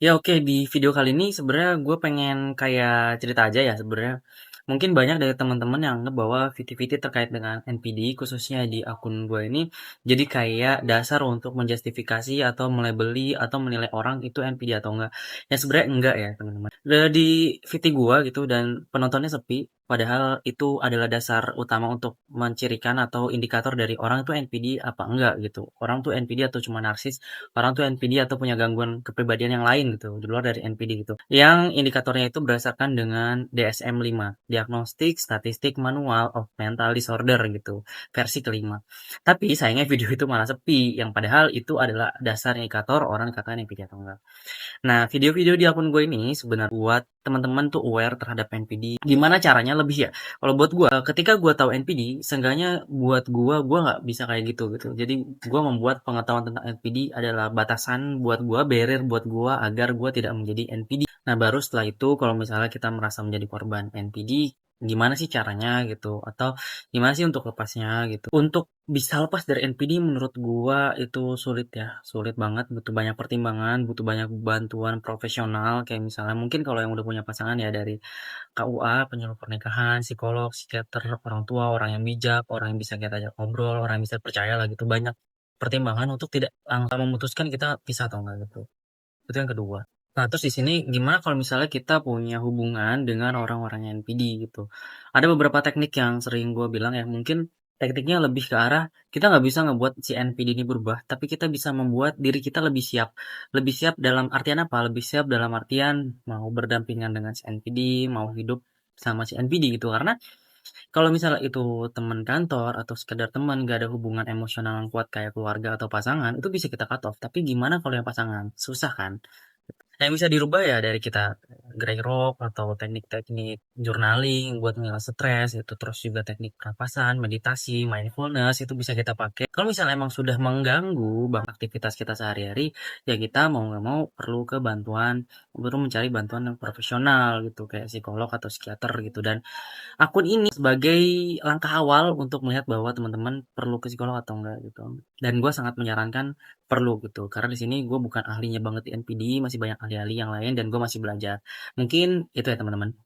Ya oke, di video kali ini sebenarnya gue pengen kayak cerita aja ya sebenarnya. Mungkin banyak dari teman-teman yang anggap bahwa VT-VT terkait dengan NPD khususnya di akun gue ini jadi kayak dasar untuk menjustifikasi atau melabeli atau menilai orang itu NPD atau enggak. Ya sebenarnya enggak ya teman-teman. Di VT gue gitu dan penontonnya sepi, padahal itu adalah dasar utama untuk mencirikan atau indikator dari orang itu NPD apa enggak gitu. Orang tuh NPD atau cuma narsis, orang tuh NPD atau punya gangguan kepribadian yang lain gitu, di luar dari NPD gitu. Yang indikatornya itu berdasarkan dengan DSM-5, Diagnostik Statistik Manual of Mental Disorder gitu, versi kelima. Tapi sayangnya video itu malah sepi, yang padahal itu adalah dasar indikator orang dikatakan NPD atau enggak. Nah, video-video di akun gue ini sebenarnya buat teman-teman tuh aware terhadap NPD. Gimana caranya lebih ya? Kalau buat gue, ketika gue tahu NPD, seenggaknya buat gue nggak bisa kayak gitu gitu. Jadi gue membuat pengetahuan tentang NPD adalah batasan buat gue, barrier buat gue agar gue tidak menjadi NPD. Nah, baru setelah itu kalau misalnya kita merasa menjadi korban NPD, gimana sih caranya gitu? Atau gimana sih untuk lepasnya gitu? Untuk bisa lepas dari NPD menurut gua itu sulit ya, sulit banget, butuh banyak pertimbangan, butuh banyak bantuan profesional kayak misalnya mungkin kalau yang udah punya pasangan ya dari KUA, penyuluh pernikahan, psikolog, psikiater, orang tua, orang yang bijak, orang yang bisa kita ajak ngobrol, orang yang bisa percaya lah gitu, banyak pertimbangan untuk tidak langsung memutuskan kita pisah atau enggak gitu. Itu yang kedua. Nah, terus di sini gimana kalau misalnya kita punya hubungan dengan orang-orang yang NPD gitu. Ada beberapa teknik yang sering gue bilang ya, mungkin tekniknya lebih ke arah kita nggak bisa ngebuat si NPD ini berubah, tapi kita bisa membuat diri kita lebih siap. Lebih siap dalam artian apa? Lebih siap dalam artian mau berdampingan dengan si NPD, mau hidup sama si NPD gitu. Karena kalau misalnya itu teman kantor atau sekedar teman, gak ada hubungan emosional yang kuat kayak keluarga atau pasangan, itu bisa kita cut off. Tapi gimana kalau yang pasangan? Susah kan? Yang bisa dirubah ya dari kita gerak rock atau teknik-teknik journaling buat ngelola stres itu, terus juga teknik pernapasan, meditasi, mindfulness itu bisa kita pakai. Kalau misalnya emang sudah mengganggu bang aktivitas kita sehari-hari, ya kita mau nggak mau perlu mencari bantuan yang profesional gitu kayak psikolog atau psikiater gitu. Dan akun ini sebagai langkah awal untuk melihat bahwa teman-teman perlu ke psikolog atau enggak gitu. Dan gue sangat menyarankan perlu gitu. Karena di sini gue bukan ahlinya banget di NPD, masih banyak ahli-ahli yang lain dan gue masih belajar. Mungkin itu ya teman-teman.